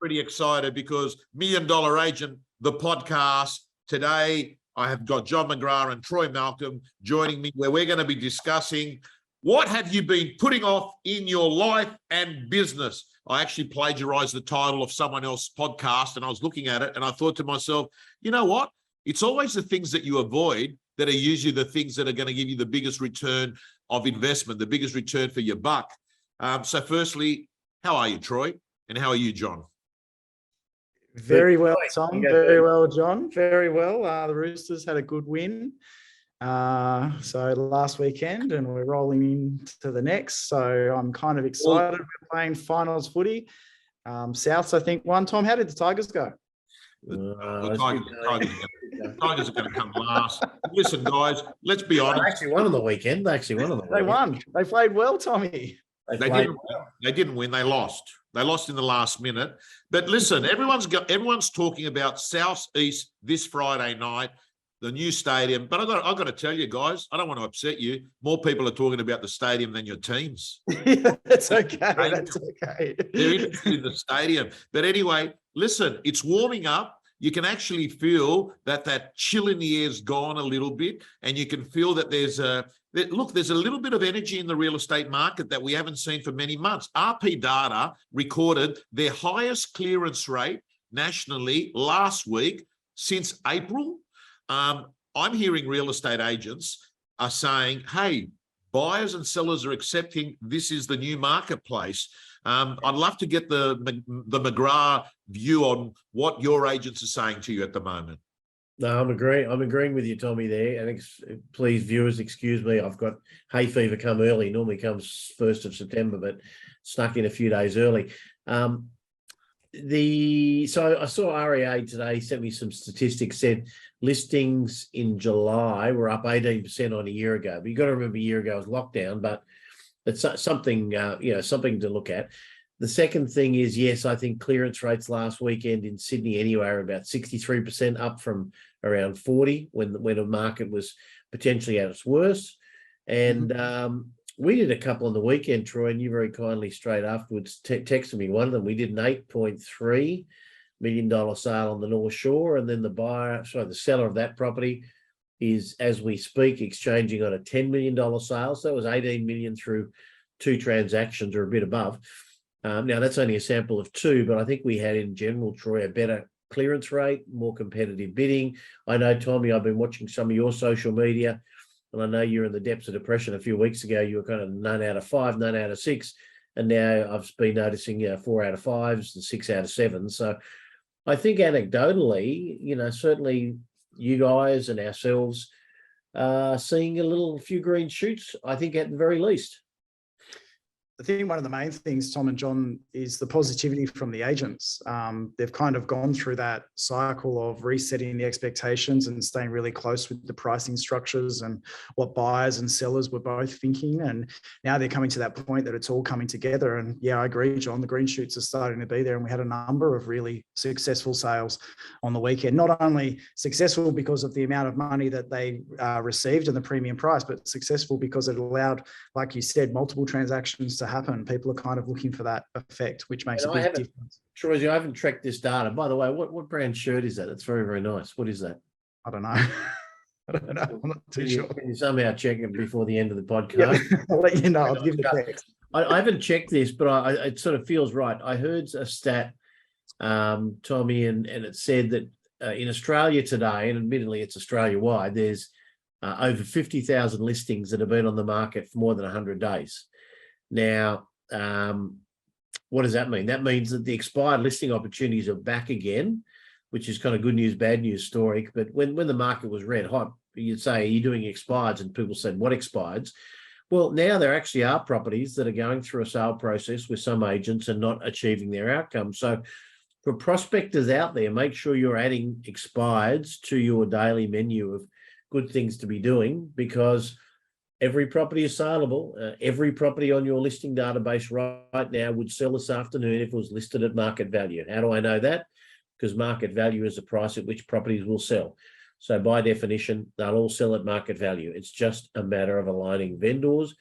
pretty excited because Million Dollar Agent, the podcast, today I have got John McGrath and Troy Malcolm joining me, where we're going to be discussing what have you been putting off in your life and business. I actually plagiarized the title of someone else's podcast, and I was looking at it and I thought to myself, you know what? It's always the things that you avoid that are usually the things that are going to give you the biggest return of investment, the biggest return for your buck. So firstly, how are you, Troy? And how are you, John? Very well, Tom. Very well, John. Very well. The Roosters had a good win. So last weekend, and we're rolling into the next. So I'm kind of excited. We're playing finals footy. Souths, I think, won. Tom, how did the Tigers go? The Tigers are going to come last. Listen, guys, let's be honest. They actually won on the weekend. They won. They played well, Tommy. They didn't win. They lost. They lost in the last minute. But listen, everyone's talking about South East this Friday night, the new stadium. But I've got to tell you, guys, I don't want to upset you. More people are talking about the stadium than your teams. That's okay. That's okay. They're interested in the stadium. But anyway, listen, it's warming up. You can actually feel that chill in the air's gone a little bit, and you can feel that there's a little bit of energy in the real estate market that we haven't seen for many months. RP Data recorded their highest clearance rate nationally last week since April. I'm hearing real estate agents are saying, hey, buyers and sellers are accepting this is the new marketplace. I'd love to get the McGrath view on what your agents are saying to you at the moment. No, I'm agreeing with you, Tommy, there. And please, viewers, excuse me. I've got hay fever come early. Normally comes 1st of September, but snuck in a few days early. So I saw REA today sent me some statistics. Said listings in July were up 18% on a year ago. But you got to remember, a year ago was lockdown, but it's something something to look at. The second thing is, yes, I think clearance rates last weekend in Sydney anyway are about 63%, up from around 40 when the market was potentially at its worst. And we did a couple on the weekend, Troy, and you very kindly straight afterwards texted me one of them. We did an $8.3 million sale on the North Shore, and then the seller of that property is, as we speak, exchanging on a $10 million sale. So it was $18 million through 2 transactions, or a bit above. Now, that's only a sample of 2, but I think we had in general, Troy, a better clearance rate, more competitive bidding. I know, Tommy, I've been watching some of your social media, and I know you're in the depths of depression. A few weeks ago, you were kind of none out of 5, none out of 6, and now I've been noticing 4 out of 5s and 6 out of 7. So I think anecdotally, certainly you guys and ourselves are seeing a few green shoots, I think, at the very least. I think one of the main things, Tom and John, is the positivity from the agents. They've kind of gone through that cycle of resetting the expectations and staying really close with the pricing structures and what buyers and sellers were both thinking. And now they're coming to that point that it's all coming together. And yeah, I agree, John, the green shoots are starting to be there. And we had a number of really successful sales on the weekend, not only successful because of the amount of money that they received and the premium price, but successful because it allowed, like you said, multiple transactions to happen. People are kind of looking for that effect, which makes a big difference. Troy, I haven't tracked this data. By the way, what brand shirt is that? It's very, very nice. What is that? I don't know. I'm not too sure. Can you somehow check it before the end of the podcast? Yeah, I'll let you know. I'll give you a text. I haven't checked this, but it sort of feels right. I heard a stat, Tommy, and it said that in Australia today, and admittedly it's Australia-wide, there's over 50,000 listings that have been on the market for more than 100 days. Now, what does that mean? That means that the expired listing opportunities are back again, which is kind of good news, bad news story. But when the market was red hot, you'd say, are you doing expireds? And people said, what expireds? Well, now there actually are properties that are going through a sale process with some agents and not achieving their outcome. So for prospectors out there, make sure you're adding expireds to your daily menu of good things to be doing, because every property is saleable. Every property on your listing database right now would sell this afternoon if it was listed at market value. How do I know that? Because market value is the price at which properties will sell. So by definition, they'll all sell at market value. It's just a matter of aligning vendors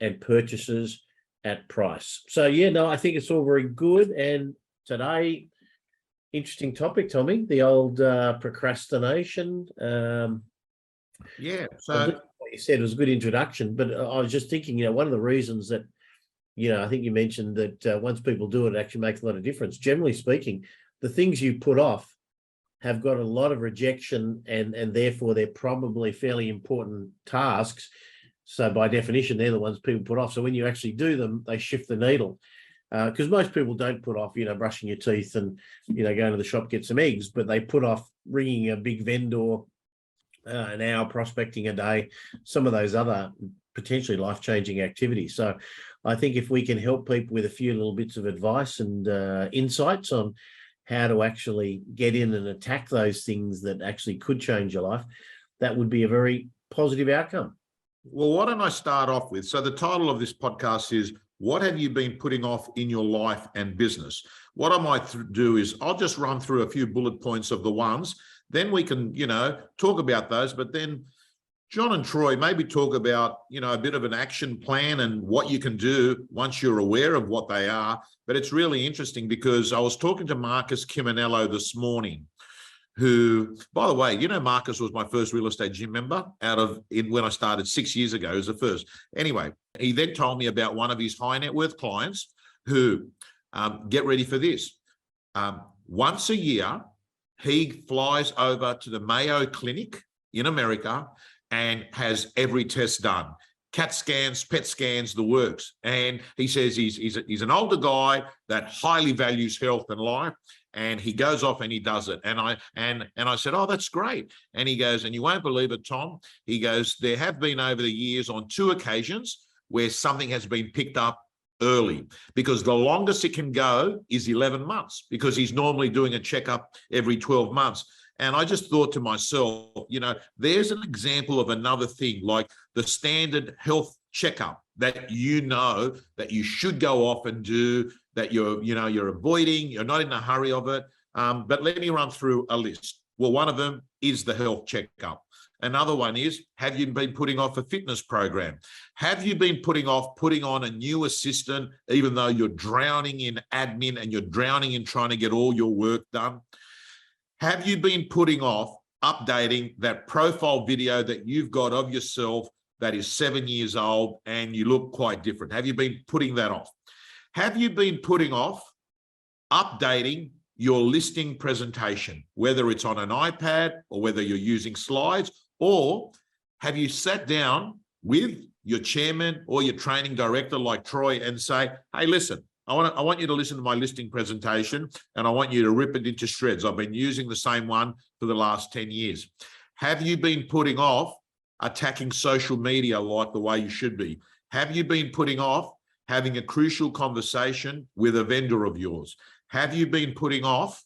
and purchasers at price. So yeah, no, I think it's all very good. And today, Interesting topic, Tommy. The old procrastination. Yeah. I So think what you said was a good introduction, but I was just thinking, one of the reasons that, I think you mentioned that once people do it, it actually makes a lot of difference. Generally speaking, the things you put off have got a lot of rejection, and therefore they're probably fairly important tasks. So by definition, they're the ones people put off. So when you actually do them, they shift the needle. Because most people don't put off, brushing your teeth and, going to the shop, get some eggs, but they put off ringing a big vendor, an hour prospecting a day, some of those other potentially life-changing activities. So I think if we can help people with a few little bits of advice and insights on how to actually get in and attack those things that actually could change your life, that would be a very positive outcome. Well, why don't I start off with, so the title of this podcast is, what have you been putting off in your life and business? What I might do is I'll just run through a few bullet points of the ones, then we can, talk about those, but then John and Troy maybe talk about, a bit of an action plan and what you can do once you're aware of what they are. But it's really interesting because I was talking to Marcus Chiminello this morning, who, by the way, Marcus was my first real estate gym member when I started 6 years ago. It was the first. Anyway, he then told me about one of his high net worth clients who, get ready for this. Once a year, he flies over to the Mayo Clinic in America and has every test done. CAT scans, PET scans, the works. And he says he's an older guy that highly values health and life. And he goes off and he does it. And I said, oh, that's great. And he goes, and you won't believe it, Tom. He goes, there have been over the years on 2 occasions where something has been picked up early, because the longest it can go is 11 months, because he's normally doing a checkup every 12 months. And I just thought to myself, there's an example of another thing, like the standard health checkup that that you should go off and do, that you're avoiding, you're not in a hurry of it. But let me run through a list. Well, one of them is the health checkup. Another one is, have you been putting off a fitness program? Have you been putting on a new assistant, even though you're drowning in admin and you're drowning in trying to get all your work done? Have you been putting off updating that profile video that you've got of yourself that is 7 years old and you look quite different? Have you been putting that off? Have you been putting off updating your listing presentation, whether it's on an iPad or whether you're using slides? Or have you sat down with your chairman or your training director like Troy and say, hey, listen, I want you to listen to my listing presentation and I want you to rip it into shreds. I've been using the same one for the last 10 years. Have you been putting off attacking social media like the way you should be? Have you been putting off having a crucial conversation with a vendor of yours? Have you been putting off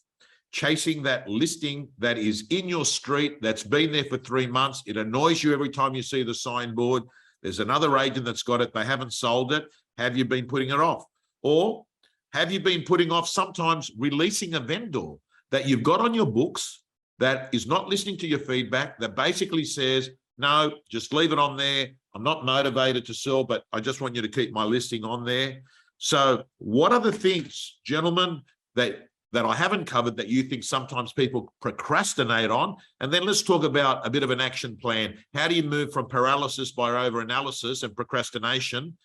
chasing that listing that is in your street, that's been there for 3 months? It annoys you every time you see the signboard. There's another agent that's got it. They haven't sold it. Have you been putting it off? Or have you been putting off sometimes releasing a vendor that you've got on your books that is not listening to your feedback, that basically says, no, just leave it on there. I'm not motivated to sell, but I just want you to keep my listing on there. So what are the things, gentlemen, that I haven't covered that you think sometimes people procrastinate on? And then let's talk about a bit of an action plan. How do you move from paralysis by overanalysis and procrastination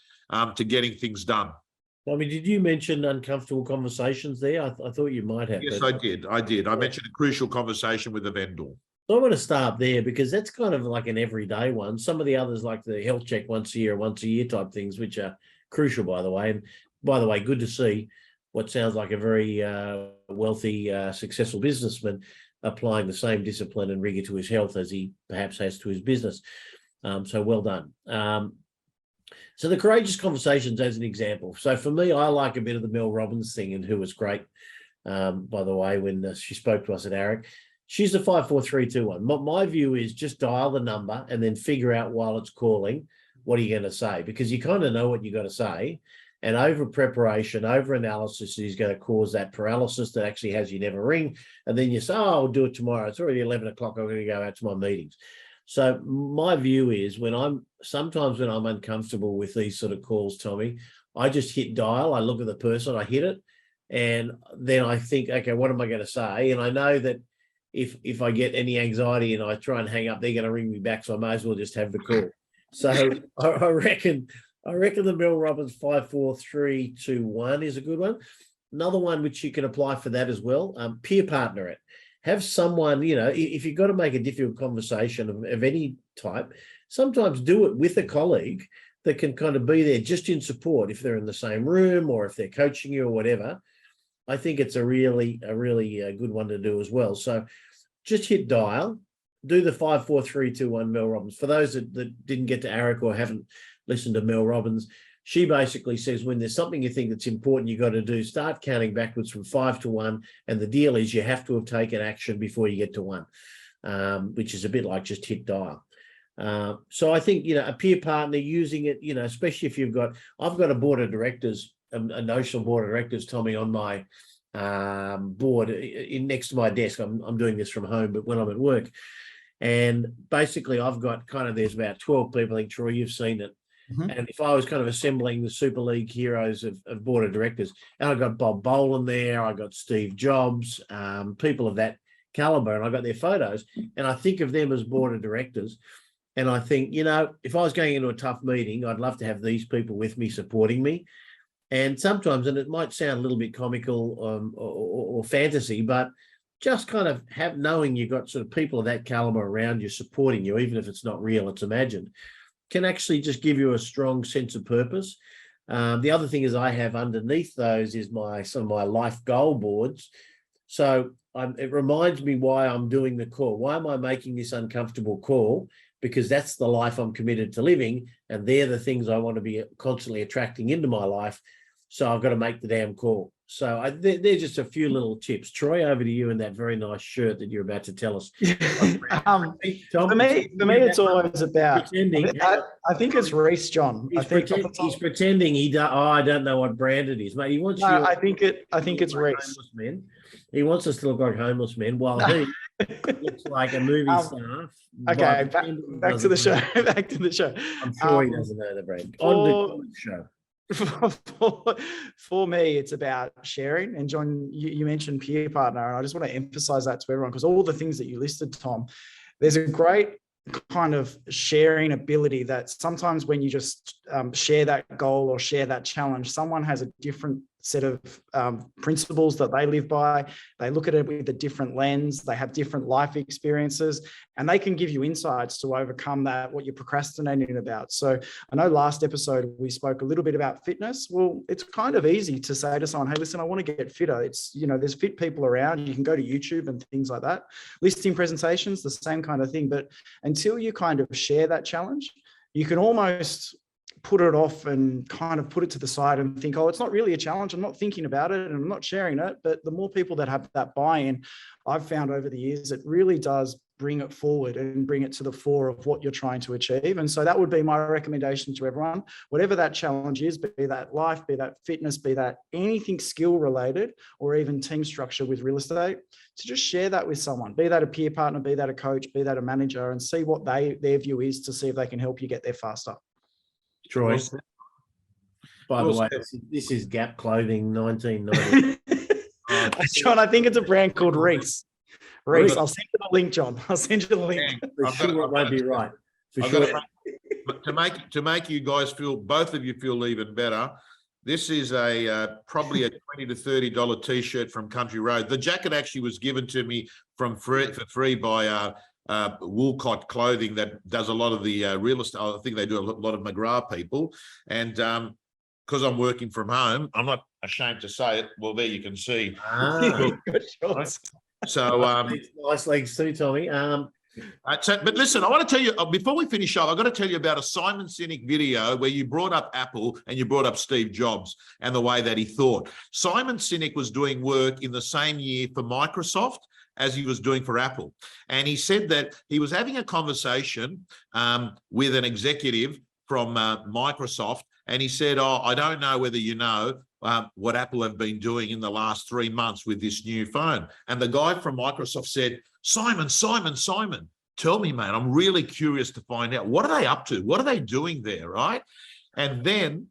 to getting things done? I mean, did you mention uncomfortable conversations there? I thought you might have. Yes, I did. I mentioned a crucial conversation with a vendor. So I want to start there because that's kind of like an everyday one. Some of the others, like the health check once a year type things, which are crucial, by the way. And by the way, good to see what sounds like a very wealthy, successful businessman applying the same discipline and rigor to his health as he perhaps has to his business. So well done. So the courageous conversations as an example. So for me, I like a bit of the Mel Robbins thing, and who was great, by the way, when she spoke to us at ARIC. She's the 5, 4, 3, 2, 1. My view is just dial the number and then figure out while it's calling, what are you going to say? Because you kind of know what you got to say. And over preparation, over analysis is going to cause that paralysis that actually has you never ring. And then you say, oh, I'll do it tomorrow. It's already 11 o'clock. I'm going to go out to my meetings. So my view is sometimes when I'm uncomfortable with these sort of calls, Tommy, I just hit dial. I look at the person, I hit it. And then I think, okay, what am I going to say? And I know that if I get any anxiety and I try and hang up, they're going to ring me back. So I may as well just have the call. So I reckon the Mel Robbins 5, 4, 3, 2, 1 is a good one. Another one which you can apply for that as well. Peer partner it. Have someone, if you've got to make a difficult conversation of any type, sometimes do it with a colleague that can kind of be there just in support if they're in the same room or if they're coaching you or whatever. I think it's a really good one to do as well. So just hit dial, do the 5, 4, 3, 2, 1 Mel Robbins. For those that didn't get to Eric or haven't listened to Mel Robbins, she basically says when there's something you think that's important, you got to do, start counting backwards from 5 to 1. And the deal is you have to have taken action before you get to 1, which is a bit like just hit dial. So I think, a peer partner using it, especially if I've got a board of directors, a notional board of directors, Tommy, on my board next to my desk. I'm doing this from home, but when I'm at work, and basically I've got there's about 12 people. I think, Troy, you've seen it. Mm-hmm. And if I was kind of assembling the Super League heroes of board of directors, and I got Bob Boland there, I got Steve Jobs, people of that caliber, and I got their photos, and I think of them as board of directors. And I think, if I was going into a tough meeting, I'd love to have these people with me, supporting me. And sometimes, and it might sound a little bit comical or fantasy, but just kind of knowing you've got sort of people of that caliber around you supporting you, even if it's not real, it's imagined, can actually just give you a strong sense of purpose. The other thing is I have underneath those is some of my life goal boards. So it reminds me why I'm doing the call. Why am I making this uncomfortable call? Because that's the life I'm committed to living, and they're the things I want to be constantly attracting into my life. So I've got to make the damn call. So they're just a few little tips. Troy, over to you in that very nice shirt that you're about to tell us. Tom, for me, it's always about pretending. I think it's Reese, John. He's pretending he does. Oh, I don't know what brand it is, mate. He wants you. I think it's Reese. Men. He wants us to look like homeless men, while he looks like a movie star. Okay, back to the show. Back to the show. I'm sure he doesn't know the brand. On the show. For me, it's about sharing. And John, you mentioned peer partner, and I just want to emphasize that to everyone, because all the things that you listed, Tom, there's a great kind of sharing ability that sometimes when you just share that goal or share that challenge, someone has a different set of principles that they live by. They look at it with a different lens. They have different life experiences, and they can give you insights to overcome what you're procrastinating about. So I know last episode we spoke a little bit about fitness. Well, it's kind of easy to say to someone, hey, listen, I want to get fitter. It's, there's fit people around. You can go to YouTube and things like that. Listing presentations, the same kind of thing. But until you kind of share that challenge, you can almost put it off and kind of put it to the side and think, oh, it's not really a challenge. I'm not thinking about it and I'm not sharing it. But the more people that have that buy-in, I've found over the years, it really does bring it forward and bring it to the fore of what you're trying to achieve. And so that would be my recommendation to everyone, whatever that challenge is, be that life, be that fitness, be that anything skill related, or even team structure with real estate, to just share that with someone, be that a peer partner, be that a coach, be that a manager, and see what their view is to see if they can help you get there faster. Troy, by the way, this is Gap Clothing 1990. John, I think it's a brand called Reese. Reese, I'll send you the link, John. I'll send you the link. For sure it won't be right. For sure. To make you guys both of you feel even better, this is probably a $20 to $30 t-shirt from Country Road. The jacket actually was given to me for free by Woolcott Clothing, that does a lot of the real estate. I think they do a lot of McGrath people, and because I'm working from home, I'm not ashamed to say it. Well, there you can see. So nice legs too, Tommy. But listen, I want to tell you, before we finish up, I've got to tell you about a Simon Sinek video where you brought up Apple and you brought up Steve Jobs and the way that he thought. Simon Sinek was doing work in the same year for Microsoft as he was doing for Apple. And he said that he was having a conversation with an executive from Microsoft, and he said, oh, I don't know whether you know what Apple have been doing in the last 3 months with this new phone. And the guy from Microsoft said, Simon, tell me, mate, I'm really curious to find out, what are they up to? What are they doing there, right? And then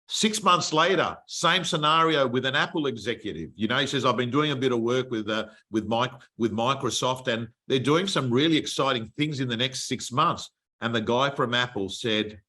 6 months later, same scenario with an Apple executive. You know, he says, I've been doing a bit of work with Microsoft, and they're doing some really exciting things in the next 6 months. And the guy from Apple said,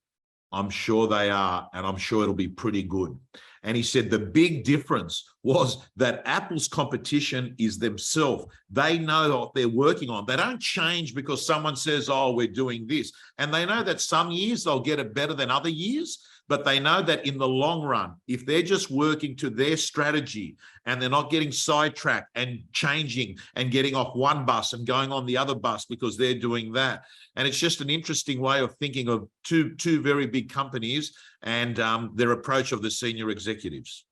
I'm sure they are, and I'm sure it'll be pretty good. And he said the big difference was that Apple's competition is themselves. They know what they're working on. They don't change because someone says, oh, we're doing this. And they know that some years they'll get it better than other years, but they know that in the long run, if they're just working to their strategy and they're not getting sidetracked and changing and getting off one bus and going on the other bus because they're doing that. And it's just an interesting way of thinking of two very big companies and their approach of the senior executives.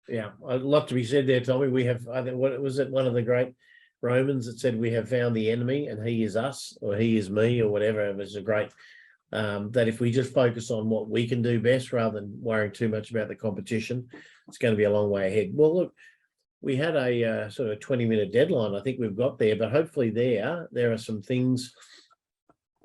Yeah, a lot to be said there, Tommy. We have, I think, what was it, one of the great Romans that said we have found the enemy and he is us, or he is me, or whatever. It was a great, that if we just focus on what we can do best rather than worrying too much about the competition, it's going to be a long way ahead. Well, look, we had a sort of 20-minute deadline. I think we've got there, but hopefully there are some things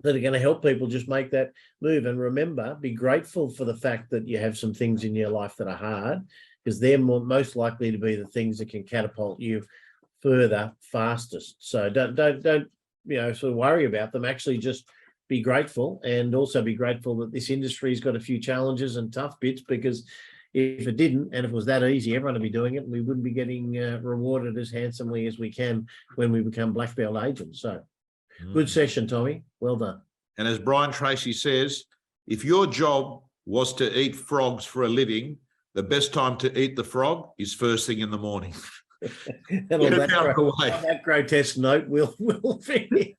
that are going to help people just make that move. And remember, be grateful for the fact that you have some things in your life that are hard, because they're most likely to be the things that can catapult you further fastest. So don't sort of worry about them. Actually, just be grateful, and also be grateful that this industry's got a few challenges and tough bits, because if it didn't, and if it was that easy, everyone would be doing it, and we wouldn't be getting rewarded as handsomely as we can when we become black belt agents. So good session, Tommy. Well done. And as Brian Tracy says, if your job was to eat frogs for a living, the best time to eat the frog is first thing in the morning. And on that grotesque note, we'll finish.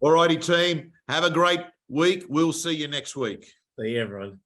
All righty, team. Have a great week. We'll see you next week. See you, everyone.